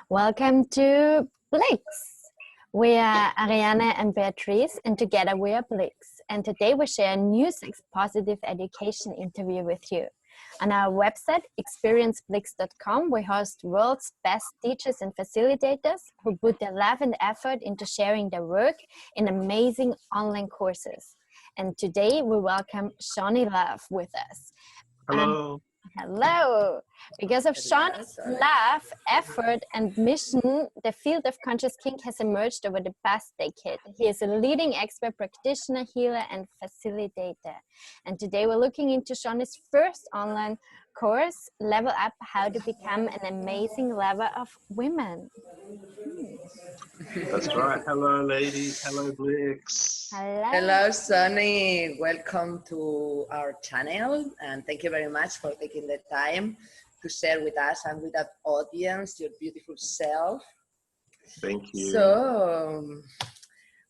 Welcome to BliXX. We are Ariane and Beatrice, and together we are BliXX. And today we share a new sex positive education interview with you. On our website, experienceblixx.com, we host world's best teachers and facilitators who put their love and effort into sharing their work in amazing online courses. And today we welcome Seani Love with us. Hello. Hello. Because of Seani's love, effort, and mission, the field of conscious kink has emerged over the past decade. He is a leading expert practitioner, healer, and facilitator. And today we're looking into Seani's first online course, Level Up: How to Become an Amazing Lover of Women. That's right. Hello, ladies. Hello, BliXX. Hello, Seani. Welcome to our channel, and thank you very much for taking the time to share with us and with our audience your beautiful self. Thank you. So,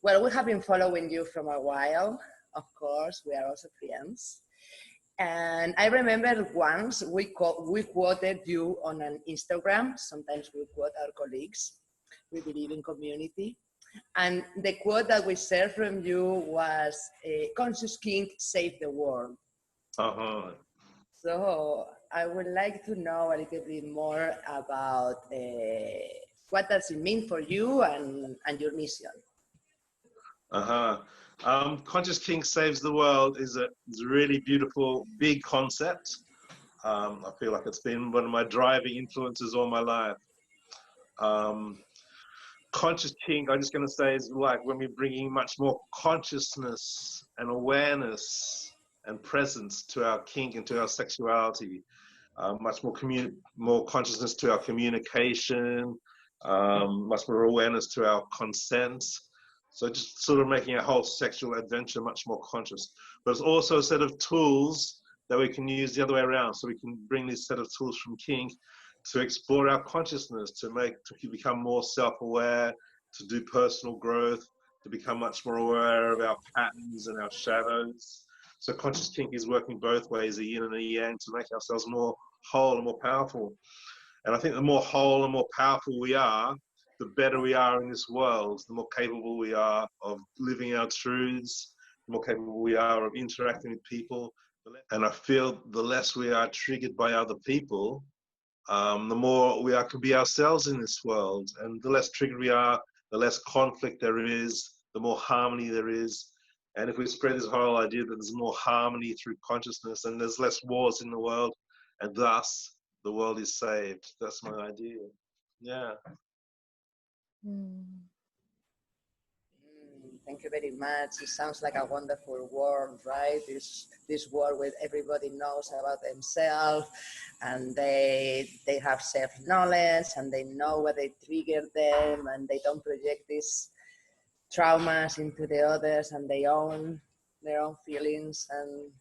well, we have been following you from a while. Of course, we are also friends. And I remember once we quoted you on an Instagram. Sometimes we quote our colleagues. We believe in community. And the quote that we shared from you was, conscious kink save the world. So I would like to know a little bit more about what does it mean for you and your mission. Conscious kink saves the world is a really beautiful, big concept. I feel like it's been one of my driving influences all my life. Conscious kink, I'm just going to say, is like when we're bringing much more consciousness and awareness and presence to our kink and to our sexuality, much more consciousness to our communication, much more awareness to our consent. So just sort of making our whole sexual adventure much more conscious. But it's also a set of tools that we can use the other way around. So we can bring this set of tools from kink to explore our consciousness, to become more self-aware, to do personal growth, to become much more aware of our patterns and our shadows. So conscious kink is working both ways, a yin and a yang, to make ourselves more whole and more powerful. And I think the more whole and more powerful we are, the better we are in this world, the more capable we are of living our truths, the more capable we are of interacting with people. And I feel the less we are triggered by other people, the more we can be ourselves in this world. And the less triggered we are, the less conflict there is, the more harmony there is. And if we spread this whole idea that there's more harmony through consciousness and there's less wars in the world, and thus the world is saved. That's my idea. Yeah. Thank you very much. It sounds like a wonderful world, right? This world where everybody knows about themselves and they have self-knowledge and they know what they trigger them and they don't project these traumas into the others and they own their own feelings and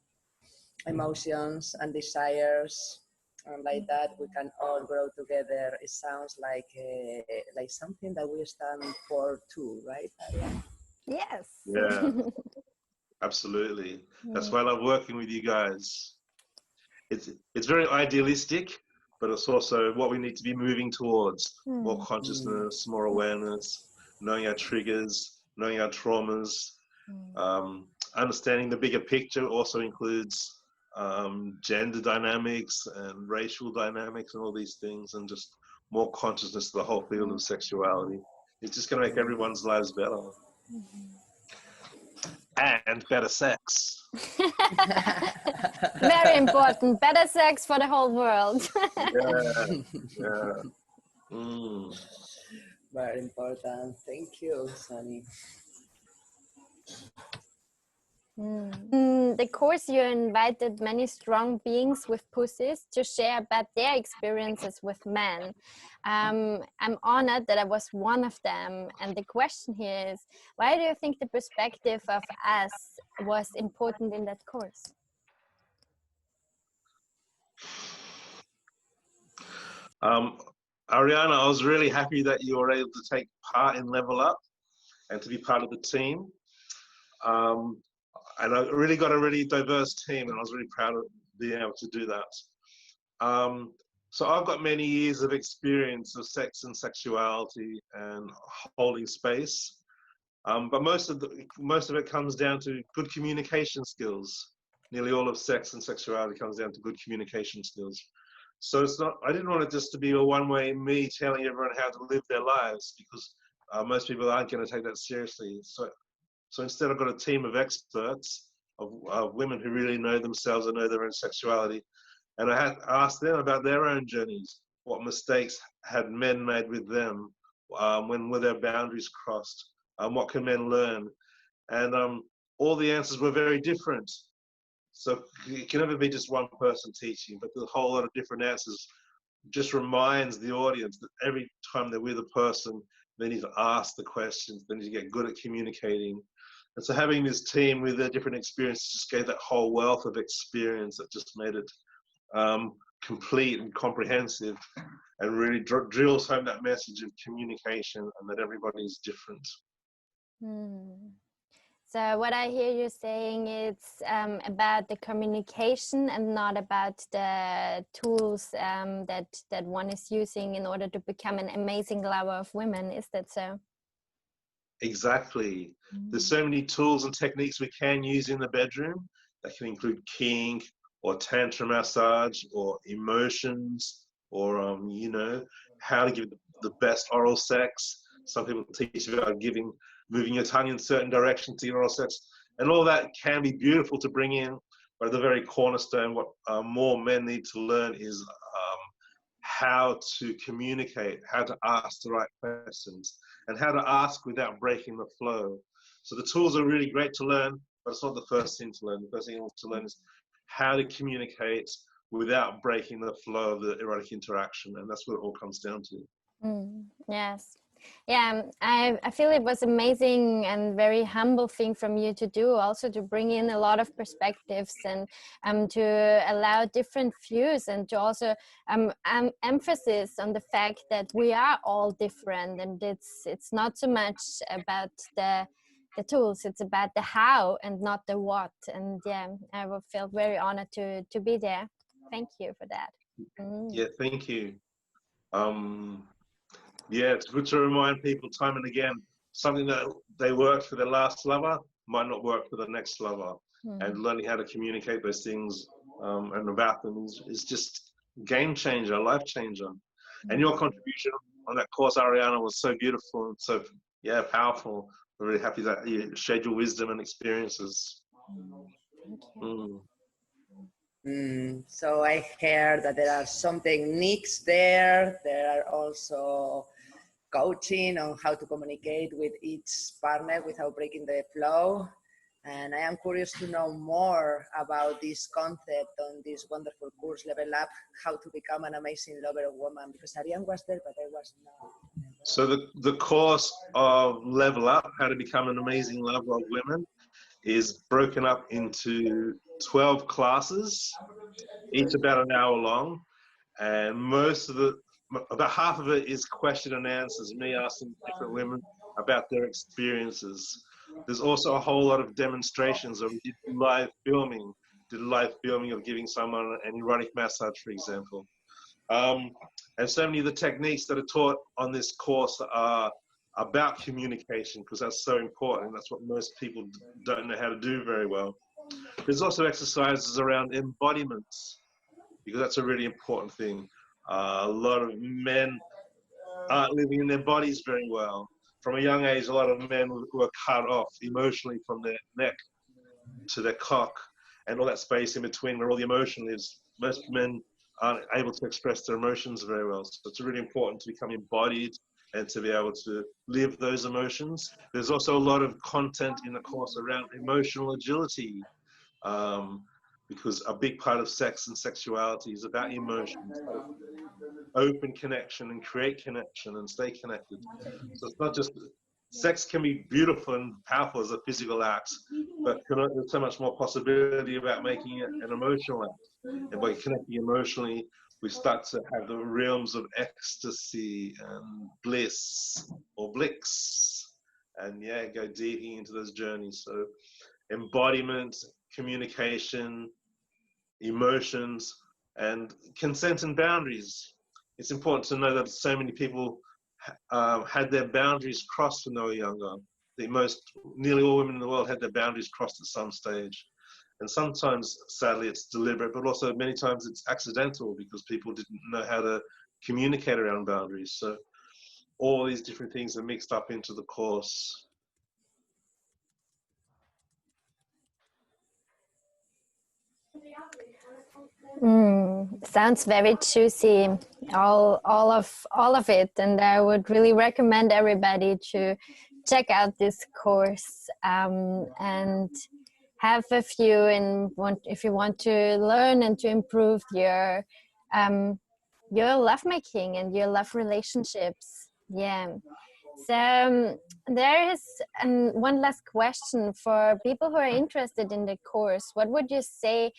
emotions and desires. And like that, we can all grow together. It sounds like something that we stand for too, right? Yes. Yeah, absolutely. That's why I love working with you guys. It's very idealistic, but it's also what we need to be moving towards. More consciousness, more awareness, knowing our triggers, knowing our traumas. Understanding the bigger picture also includes gender dynamics and racial dynamics and all these things, and just more consciousness to the whole field of sexuality. It's just going to make everyone's lives better. And better sex. Very important. Better sex for the whole world. Yeah. Very important. Thank you, Seani. In the course, you invited many strong beings with pussies to share about their experiences with men. I'm honored that I was one of them. And the question here is, why do you think the perspective of us was important in that course? Ariana, I was really happy that you were able to take part in Level Up and to be part of the team. And I really got a really diverse team, and I was really proud of being able to do that. So I've got many years of experience of sex and sexuality and holding space. But most of it comes down to good communication skills. Nearly all of sex and sexuality comes down to good communication skills. So it's not. I didn't want it just to be a one-way me telling everyone how to live their lives, because most people aren't going to take that seriously. So instead, I've got a team of experts, of women who really know themselves and know their own sexuality, and I had asked them about their own journeys. What mistakes had men made with them? When were their boundaries crossed? What can men learn? And all the answers were very different. So it can never be just one person teaching, but there's a whole lot of different answers. Just reminds the audience that every time they're with a person, they need to ask the questions, they need to get good at communicating. And so having this team with their different experiences just gave that whole wealth of experience that just made it complete and comprehensive, and really drills home that message of communication and that everybody's different. So what I hear you saying, it's about the communication and not about the tools that one is using in order to become an amazing lover of women. Is that so? Exactly. There's so many tools and techniques we can use in the bedroom that can include kink or tantra massage or emotions, or how to give the best oral sex. Some people teach about moving your tongue in certain directions to your oral sex, and all that can be beautiful to bring in. But the very cornerstone, what more men need to learn is how to communicate, how to ask the right questions, and how to ask without breaking the flow. So the tools are really great to learn, but it's not the first thing to learn. The first thing to learn is how to communicate without breaking the flow of the erotic interaction, and that's what it all comes down to. Yes. Yeah, I feel it was amazing and very humble thing from you to do, also to bring in a lot of perspectives and to allow different views, and to also emphasis on the fact that we are all different, and it's not so much about the tools, it's about the how and not the what. And yeah, I will feel very honored to be there. Thank you for that. Yeah, thank you. Yeah, it's good to remind people time and again, something that they worked for their last lover might not work for the next lover. And learning how to communicate those things and about them is just game changer, life changer. And your contribution on that course, Ariana, was so beautiful and so, powerful. We're really happy that you shared your wisdom and experiences. Thank you. So I heard that there are some techniques there. There are also coaching on how to communicate with each partner without breaking the flow. And I am curious to know more about this concept on this wonderful course, Level Up, how to become an amazing lover of woman, because Ariane was there, but I was not. So the course of Level Up, how to become an amazing lover of women, is broken up into 12 classes, each about an hour long. And about half of it is question and answers, me asking different women about their experiences. There's also a whole lot of demonstrations, or we did live filming of giving someone an erotic massage, for example. And so many of the techniques that are taught on this course are about communication, because that's so important. That's what most people don't know how to do very well. There's also exercises around embodiments, because that's a really important thing. A lot of men aren't living in their bodies very well. From a young age, a lot of men who are cut off emotionally from their neck to their cock and all that space in between where all the emotion lives. Most men aren't able to express their emotions very well. So it's really important to become embodied and to be able to live those emotions. There's also a lot of content in the course around emotional agility, because a big part of sex and sexuality is about emotions, open connection and create connection and stay connected. So it's not just, sex can be beautiful and powerful as a physical act, but there's so much more possibility about making it an emotional act. And by connecting emotionally, we start to have the realms of ecstasy and bliss, or BliXX, and go deep into those journeys. So embodiment, communication, emotions, And consent and boundaries. It's important to know that so many people had their boundaries crossed when they were younger. Nearly all women in the world had their boundaries crossed at some stage. And sometimes, sadly, it's deliberate, but also many times it's accidental because people didn't know how to communicate around boundaries. So all these different things are mixed up into the course. Sounds very juicy, all of it, and I would really recommend everybody to check out this course and have a few if you want to learn and to improve your lovemaking and your love relationships. Yeah. So there is one last question for people who are interested in the course. What would you say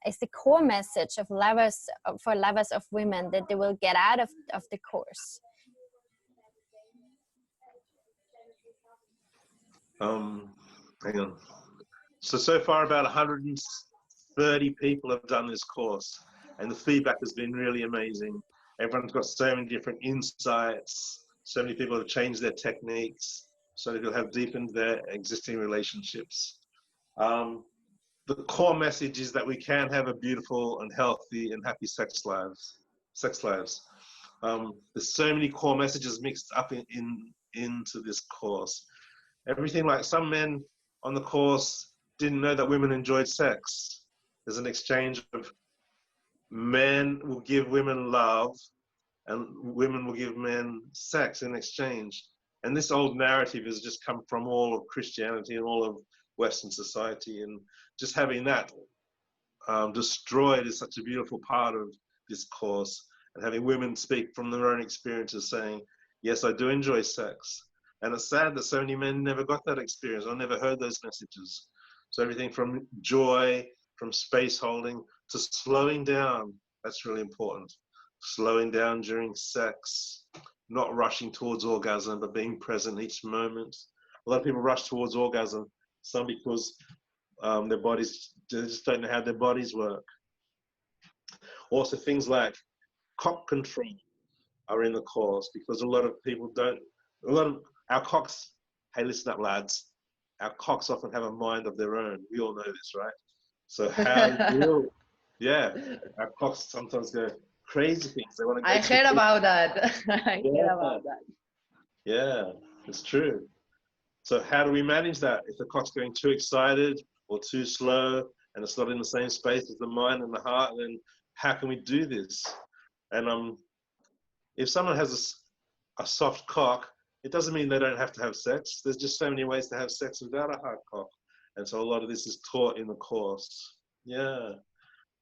is the core message of lovers of women that they will get out of the course? Hang on. So far about 130 people have done this course, and the feedback has been really amazing. Everyone's got so many different insights. So many people have changed their techniques. So many people have deepened their existing relationships. The core message is that we can have a beautiful and healthy and happy sex lives. There's so many core messages mixed up into this course. Everything, like some men on the course didn't know that women enjoyed sex. There's an exchange of men will give women love and women will give men sex in exchange. And this old narrative has just come from all of Christianity and all of Western society. And just having that destroyed is such a beautiful part of this course. And having women speak from their own experiences saying, yes, I do enjoy sex. And it's sad that so many men never got that experience or never heard those messages. So everything from joy, from space holding, to slowing down, that's really important. Slowing down during sex, not rushing towards orgasm, but being present each moment. A lot of people rush towards orgasm, some because their bodies, they just don't know how their bodies work. Also things like cock control are in the course because a lot of our cocks, hey, listen up, lads. Our cocks often have a mind of their own. We all know this, right? So how yeah, our cocks sometimes go crazy things. They want to go. I heard about that. I heard about that. Yeah, it's true. So how do we manage that? If the cock's going too excited or too slow and it's not in the same space as the mind and the heart, then how can we do this? And if someone has a soft cock, it doesn't mean they don't have to have sex. There's just so many ways to have sex without a hard cock. And so a lot of this is taught in the course. Yeah.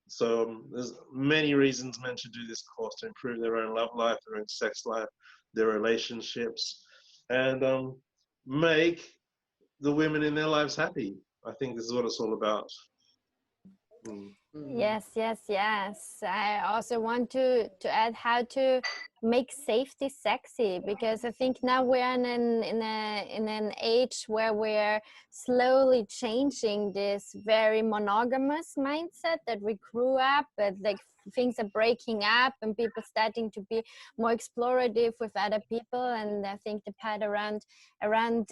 So there's many reasons men should do this course to improve their own love life, their own sex life, their relationships, and make the women in their lives happy. I think this is what it's all about. Yes. I also want to add how to make safety sexy, because I think now we're in an age where we're slowly changing this very monogamous mindset that we grew up with. Like, things are breaking up and people starting to be more explorative with other people, and I think the part around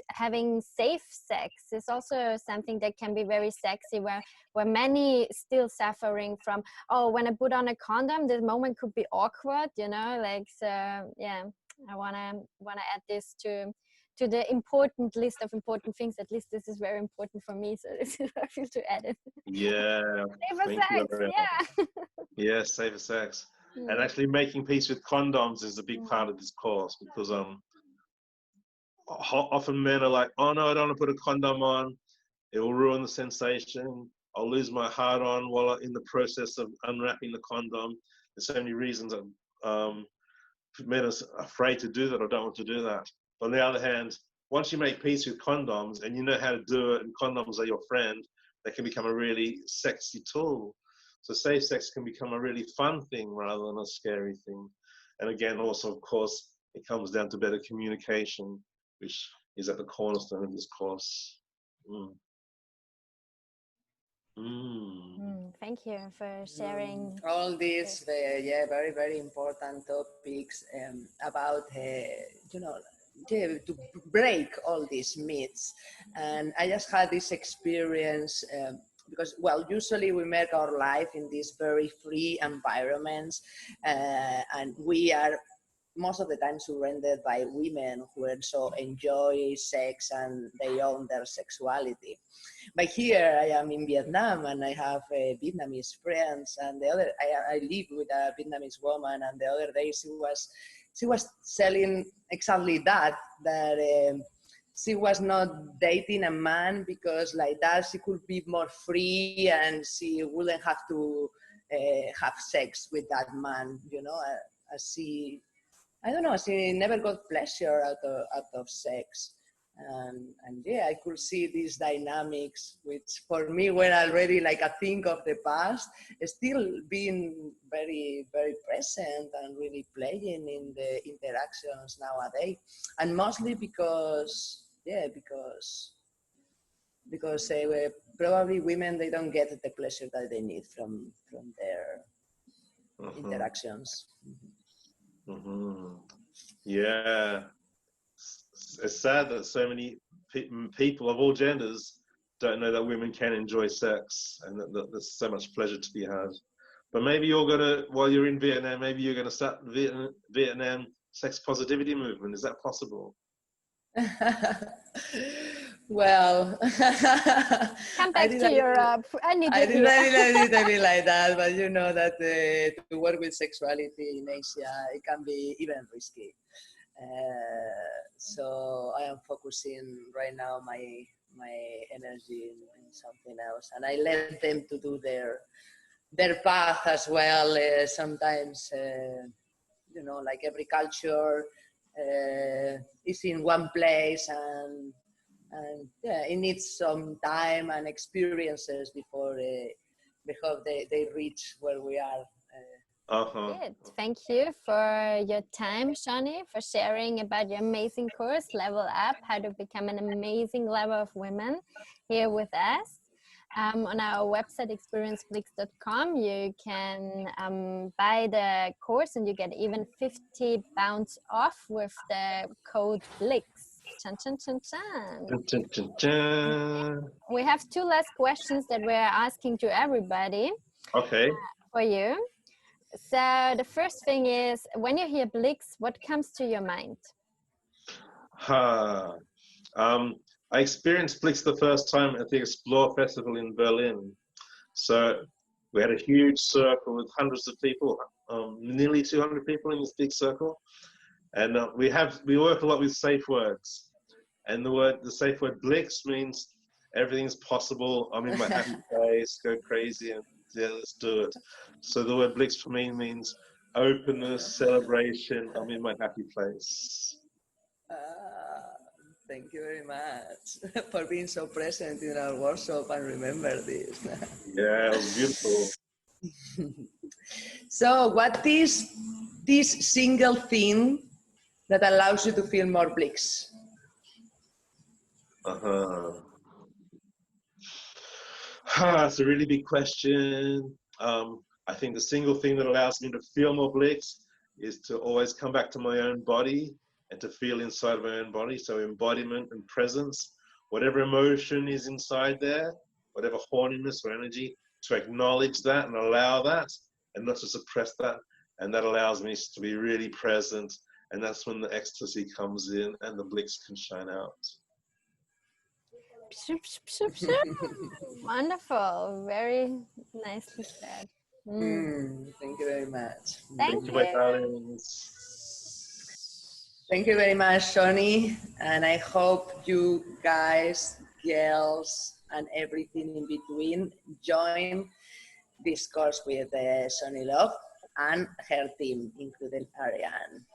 having safe sex is also something that can be very sexy, where many still suffering from, oh, when I put on a condom, this moment could be awkward, like, so yeah, I wanna add this to the important list of important things. At least this is very important for me, so this is what I feel to add it. Yeah. Safer sex, yeah. Yeah, safer sex. And actually making peace with condoms is a big part of this course, because often men are like, oh no, I don't want to put a condom on. It will ruin the sensation. I'll lose my heart on while in the process of unwrapping the condom. There's so many reasons that men are afraid to do that or don't want to do that. But on the other hand, once you make peace with condoms and you know how to do it, and condoms are your friend, they can become a really sexy tool. So safe sex can become a really fun thing rather than a scary thing. And again, also, of course, it comes down to better communication, which is at the cornerstone of this course. Thank you for sharing all these very very important topics about you know to break all these myths. And I just had this experience because, well, usually we make our life in these very free environments, and we are most of the time surrounded by women who also enjoy sex and they own their sexuality. But here I am in Vietnam and I have Vietnamese friends, and I live with a Vietnamese woman, and the other day she was selling exactly that she was not dating a man because like that she could be more free and she wouldn't have to have sex with that man, you know, as she, I don't know, she never got pleasure out of sex. And yeah, I could see these dynamics, which for me were already like a thing of the past, still being very, very present and really playing in the interactions nowadays. And mostly because, probably women, they don't get the pleasure that they need from their interactions. Yeah. It's sad that so many people of all genders don't know that women can enjoy sex and that there's so much pleasure to be had. But maybe you're gonna, while you're in Vietnam, maybe you're gonna start the Vietnam sex positivity movement. Is that possible? Well, come back to Europe. I need you here. I didn't be like that, but you know that to work with sexuality in Asia, it can be even risky. So I am focusing right now my energy in something else, and I let them to do their path as well. Sometimes, you know, like every culture is in one place, and yeah, it needs some time and experiences before they reach where we are. Good. Thank you for your time, Seani, for sharing about your amazing course, Level Up, how to become an amazing level of women here with us. On our website, experienceblix.com, you can buy the course and you get even 50 pounds off with the code BliXX. Chan, chan, chan, chan. Chan, chan, chan. We have two last questions that we're asking to everybody. Okay. For you. So the first thing is, when you hear BliXX, what comes to your mind? I experienced BliXX the first time at the Explore Festival in Berlin. So we had a huge circle with hundreds of people, nearly 200 people in this big circle. And we work a lot with safe words. And the safe word BliXX means everything's possible. I'm in my happy place, go crazy, and yeah, let's do it. So the word BliXX for me means openness, celebration. I'm in my happy place. Thank you very much for being so present in our workshop and remember this. Yeah, it was beautiful. So what is this single thing that allows you to feel more BliXX? That's a really big question. I think the single thing that allows me to feel more BliXX is to always come back to my own body and to feel inside my own body. So embodiment and presence, whatever emotion is inside there, whatever horniness or energy, to acknowledge that and allow that and not to suppress that. And that allows me to be really present. And that's when the ecstasy comes in and the BliXX can shine out. Wonderful. Very nicely said. Thank you very much. Thank you. My darlings. Thank you very much, Seani. And I hope you guys, girls, and everything in between join this course with Seani Love and her team, including Ariane.